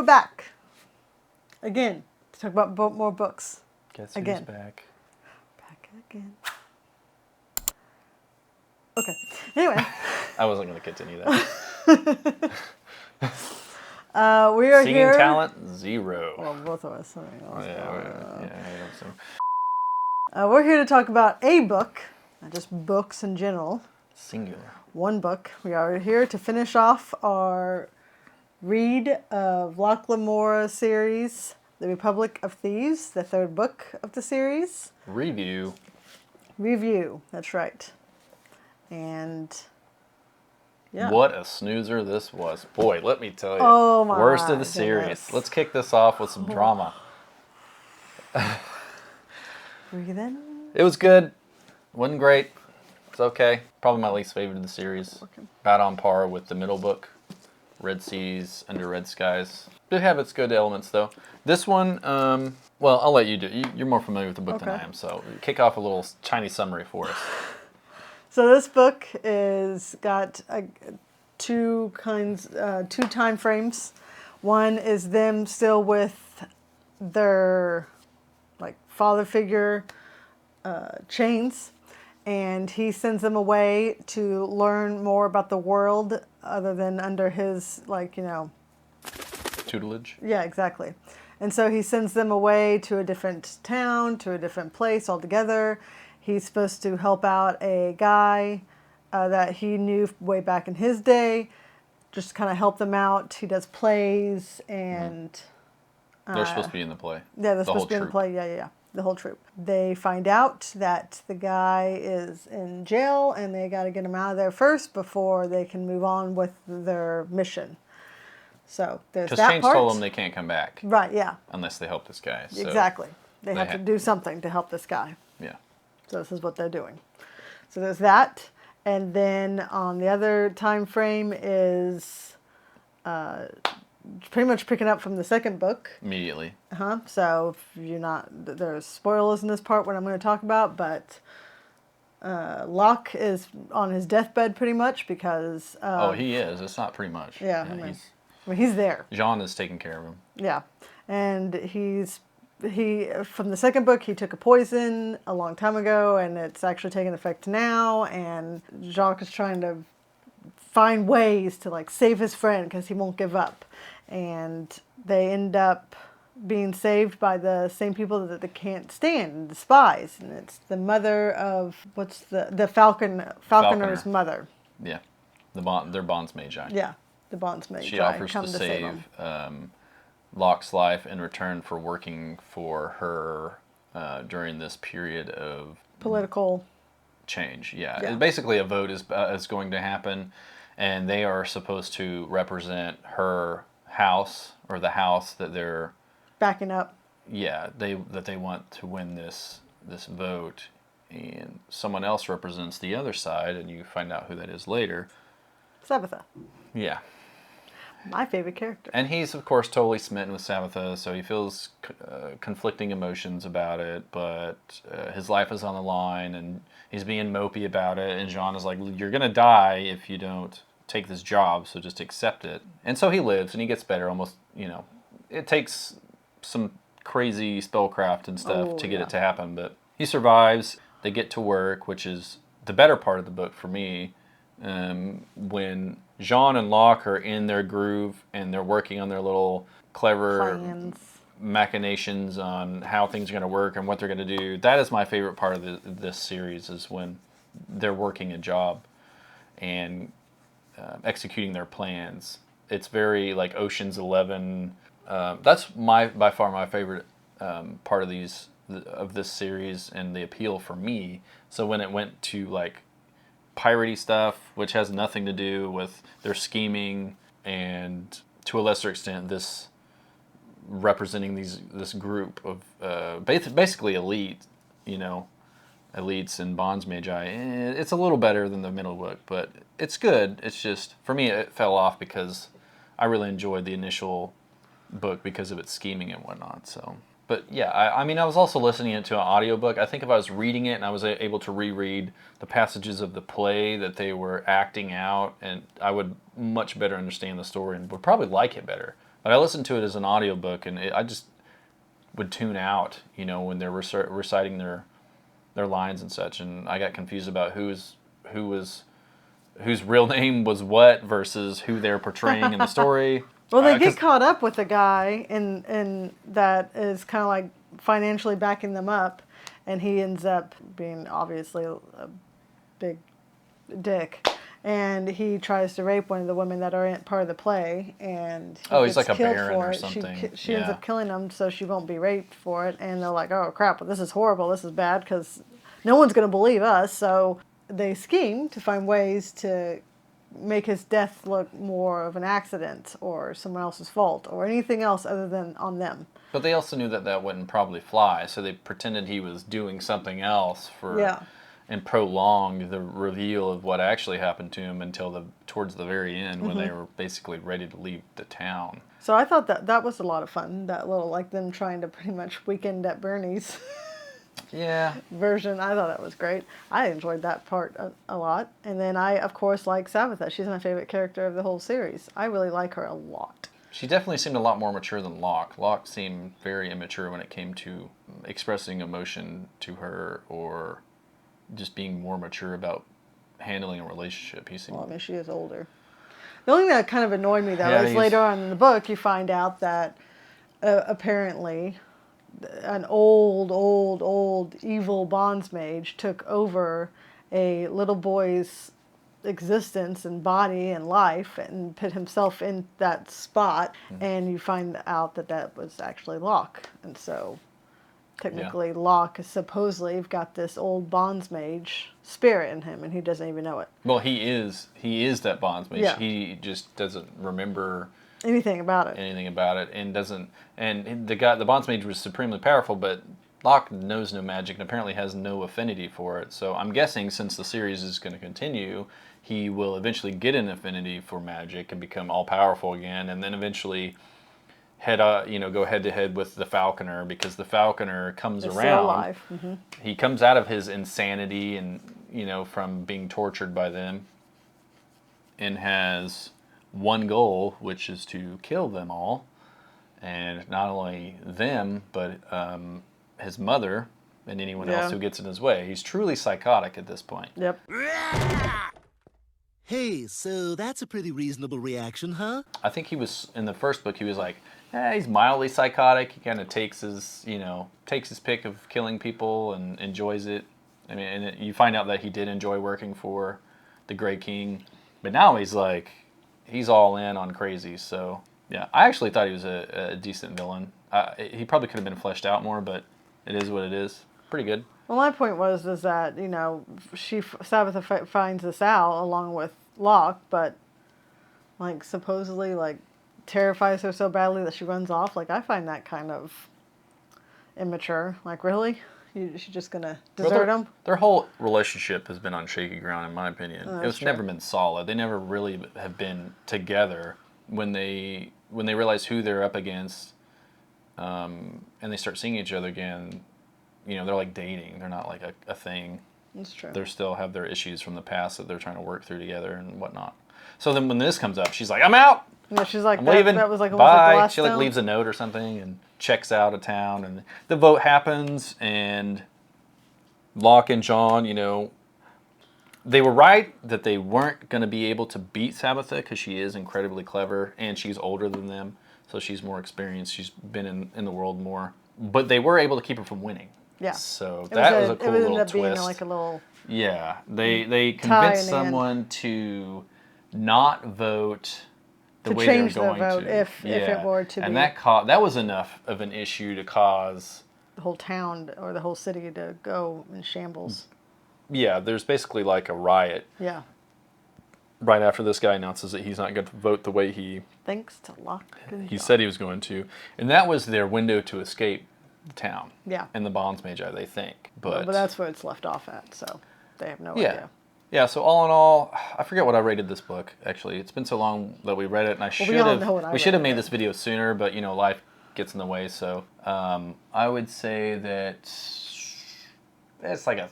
back again to talk about more books. Guess again. who's back? Back again. Okay. Anyway. I wasn't going to continue that. We are Singing here. talent, 0. Well, both of us. We're here to talk about a book, not just books in general. Singular. One book. We are here to finish off our read of Lachlan Mora's series, The Republic of Thieves, the 3rd book of the series. Review, that's right. And yeah. What a snoozer this was. Boy, let me tell you. Oh my Worst of the series. goodness. Let's kick this off with some drama. Breathe in. It was good. Wasn't great. It's okay. Probably my least favorite of the series. About on par with the middle book, Red Seas Under Red Skies. Did have its good elements though. This one, well, I'll let you do. You're more familiar with the book than I am, so kick off a little Chinese summary for us. So this book is got two time frames. One is them still with their father figure chains, and he sends them away to learn more about the world other than under his Tutelage. Yeah, exactly. And so he sends them away to a different town, to a different place altogether. He's supposed to help out a guy that he knew way back in his day, just kind of help them out. He does plays and... They're supposed to be in the play. Yeah, they're supposed to be in the play. Yeah. The whole troop. They find out that the guy is in jail and they got to get him out of there first before they can move on with their mission. So there's that part. Because James told them they can't come back. Right, yeah. Unless they help this guy. So exactly. They have to do something to help this guy. Yeah. So this is what they're doing. So there's that. And then on the other time frame is pretty much picking up from the 2nd book. Immediately. So if you're not, there's spoilers in this part, what I'm going to talk about, but Locke is on his deathbed pretty much because... he is. It's not pretty much. Yeah, he's there. Jean is taking care of him. Yeah. And he from the 2nd book, he took a poison a long time ago, and it's actually taking effect now, and Jacques is trying to find ways to save his friend because he won't give up. And they end up being saved by the same people that they can't stand, the spies. And it's the mother of, the falconer's mother. Yeah. Their bonds magi. Yeah, the bonds magi. She offers to save Locke's life in return for working for her during this period of political change. Yeah. Basically a vote is going to happen, and they are supposed to represent her house, or the house that they're backing up. Yeah, that they want to win this vote, and someone else represents the other side, and you find out who that is later. Sabbatha. Yeah. My favorite character. And he's, of course, totally smitten with Sabbatha, so he feels conflicting emotions about it, but his life is on the line, and he's being mopey about it, and Jean is like, you're going to die if you don't take this job, so just accept it. And so he lives, and he gets better almost, it takes some crazy spellcraft and stuff to get it to happen, but he survives. They get to work, which is the better part of the book for me, when Jean and Locke are in their groove and they're working on their little clever machinations on how things are going to work and what they're going to do. That is my favorite part of this series, is when they're working a job and executing their plans. It's very like Ocean's 11. That's by far my favorite part of this series and the appeal for me. So when it went to piratey stuff, which has nothing to do with their scheming, and to a lesser extent this representing this group of basically elite, elites and bonds magi, it's a little better than the middle book, but it's good. It's just, for me, it fell off because I really enjoyed the initial book because of its scheming and whatnot. So, but yeah, I mean, I was also listening to an audiobook. I think if I was reading it and I was able to reread the passages of the play that they were acting out, and I would much better understand the story and would probably like it better But I listened to it as an audiobook, and I just would tune out, when they're reciting their lines and such, and I got confused about whose real name was what versus who they're portraying in the story. Well, they get caught up with a guy in that is kind of like financially backing them up, and he ends up being obviously a big dick, and he tries to rape one of the women that are in part of the play, and he's like a baron or something. She ends up killing him so she won't be raped for it, and they're like, oh crap, well, this is horrible, this is bad, because no one's going to believe us, so they scheme to find ways to make his death look more of an accident or someone else's fault or anything else other than on them. But they also knew that wouldn't probably fly, so they pretended he was doing something else and prolonged the reveal of what actually happened to him until towards the very end when they were basically ready to leave the town. So I thought that was a lot of fun, that little, like, them trying to pretty much Weekend at Bernie's version. I thought that was great. I enjoyed that part a lot. And then I, of course, like Sabbatha. She's my favorite character of the whole series. I really like her a lot. She definitely seemed a lot more mature than Locke. Locke seemed very immature when it came to expressing emotion to her or just being more mature about handling a relationship. Well, I mean, she is older. The only thing that kind of annoyed me, though, is later on in the book, you find out that apparently an old evil bondsmage took over a little boy's existence and body and life and put himself in that spot, and you find out that was actually Locke. And so technically Locke is supposedly got this old bondsmage spirit in him, and he doesn't even know it. Well, he is that bondsmage. Yeah. He just doesn't remember anything about it, and the bondsmage was supremely powerful, but Locke knows no magic and apparently has no affinity for it. So I'm guessing since the series is going to continue, he will eventually get an affinity for magic and become all powerful again, and then eventually go head to head with the Falconer, because the Falconer comes around. Still alive. Mm-hmm. He comes out of his insanity and from being tortured by them, and has one goal, which is to kill them all, and not only them, but his mother and anyone else who gets in his way. He's truly psychotic at this point. Yep. Hey, so that's a pretty reasonable reaction, huh? I think he was, in the first book, he was like, he's mildly psychotic. He kind of takes his pick of killing people and enjoys it. I mean, and you find out that he did enjoy working for the Grey King. But now he's like, he's all in on crazy. So, yeah, I actually thought he was a decent villain. He probably could have been fleshed out more, but it is what it is. Pretty good. Well, my point was that, Sabbatha finds this out along with Locke, but, like, supposedly, like, terrifies her so badly that she runs off. Like, I find that kind of immature. Like, really? She's just gonna desert him? Their whole relationship has been on shaky ground, in my opinion. It's never been solid. They never really have been together. When they realize who they're up against, and they start seeing each other again, they're like dating. They're not like a thing. That's true. They still have their issues from the past that they're trying to work through together and whatnot. So then when this comes up, she's like, I'm out! Yeah, she's like, I'm leaving. That was like bye. Almost like the last she like stone. leaves a note or something and checks out of town, and the vote happens, and Locke and John, they were right that they weren't going to be able to beat Sabbatha because she is incredibly clever and she's older than them, so she's more experienced. She's been in the world more, but they were able to keep her from winning. Yeah. So that was a cool little twist. Being like a little. Yeah, they convinced someone to not vote the way they were going to. If it were to be. And that was enough of an issue to cause the whole town or the whole city to go in shambles. Yeah, there's basically like a riot. Yeah. Right after this guy announces that he's not going to vote the way he thanks to Locke and he John. said he was going to, and that was their window to escape the town. Yeah. And the Bondsmagi, they think, but that's where it's left off at. So they have no idea. Yeah, so all in all, I forget what I rated this book, actually. It's been so long that we read it, and we should have made this video sooner, but, life gets in the way, so I would say that it's like a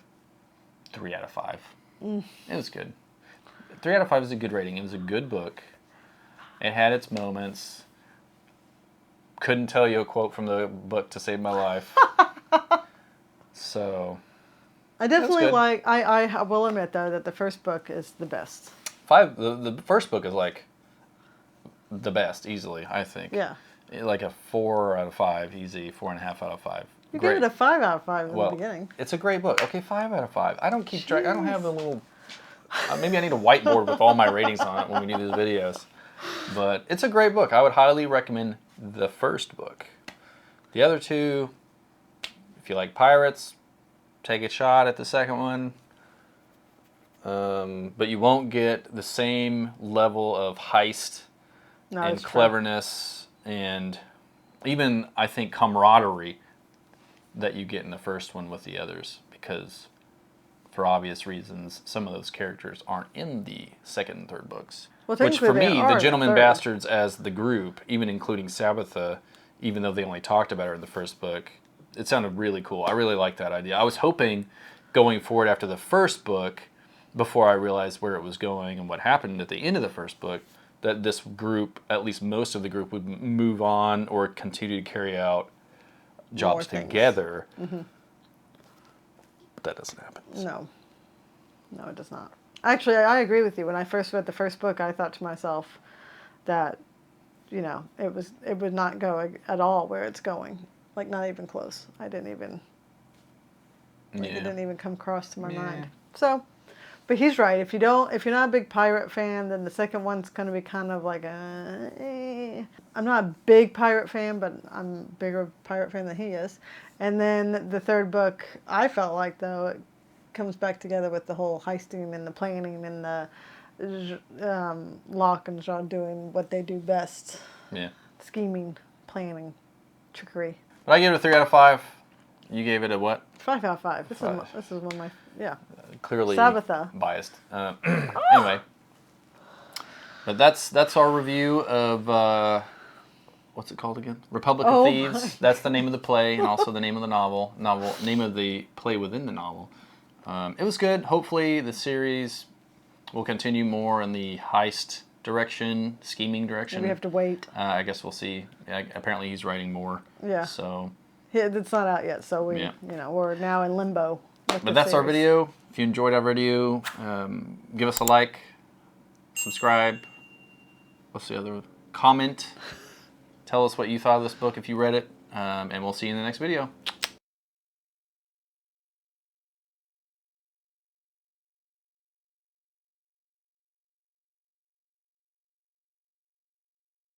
3 out of 5. It was good. 3 out of 5 is a good rating. It was a good book. It had its moments. couldn't tell you a quote from the book to save my life. So I definitely good. like. I will admit though that the first book is the best. the first book is like the best, easily, I think. Yeah. Like a 4 out of 5, easy, 4.5 out of 5. You gave it a 5 out of 5 in Well, the beginning. it's a great book. Okay, 5 out of 5. I don't keep track. I don't have the little. Maybe I need a whiteboard with all my ratings on it when we do these videos. But it's a great book. I would highly recommend the first book. The other two, if you like pirates, take a shot at the second one. But you won't get the same level of heist and it's cleverness and even, I think, camaraderie that you get in the first one with the others, because for obvious reasons some of those characters aren't in the second and third books. Well, Which for technically me, they are the in the Gentleman third. Bastards as the group, even including Sabbatha, even though they only talked about her in the first book, it sounded really cool. I really liked that idea. I was hoping going forward after the first book, before I realized where it was going and what happened at the end of the first book, that this group, at least most of the group, would move on or continue to carry out jobs things. together. But that doesn't happen. No, it does not. Actually, I agree with you. When I first read the first book, I thought to myself that, it would not go at all where it's going. Like, not even close. I didn't even. It didn't even come across to my mind. So, but he's right. If you're not a big pirate fan, then the second one's going to be kind of like I'm not a big pirate fan, but I'm a bigger pirate fan than he is. And then the third book, I felt like, though, it comes back together with the whole heisting and the planning and the Locke and Jean doing what they do best. Yeah. Scheming, planning, trickery. But I gave it a 3 out of 5. You gave it a what? 5 out of 5. This 5. is one of my Clearly Sabbatha. biased. Anyway, but that's our review of what's it called again? Republic of Thieves. That's the name of the play, and also the name of the novel. Name of the play within the novel. It was good. Hopefully, the series will continue more in the heist direction, scheming direction. We have to wait. I guess we'll see. Apparently, he's writing more. Yeah. So. Yeah, it's not out yet, so we're now in limbo. But that's our video. If you enjoyed our video, give us a like, subscribe. What's the other? Comment. Tell us what you thought of this book if you read it, and we'll see you in the next video.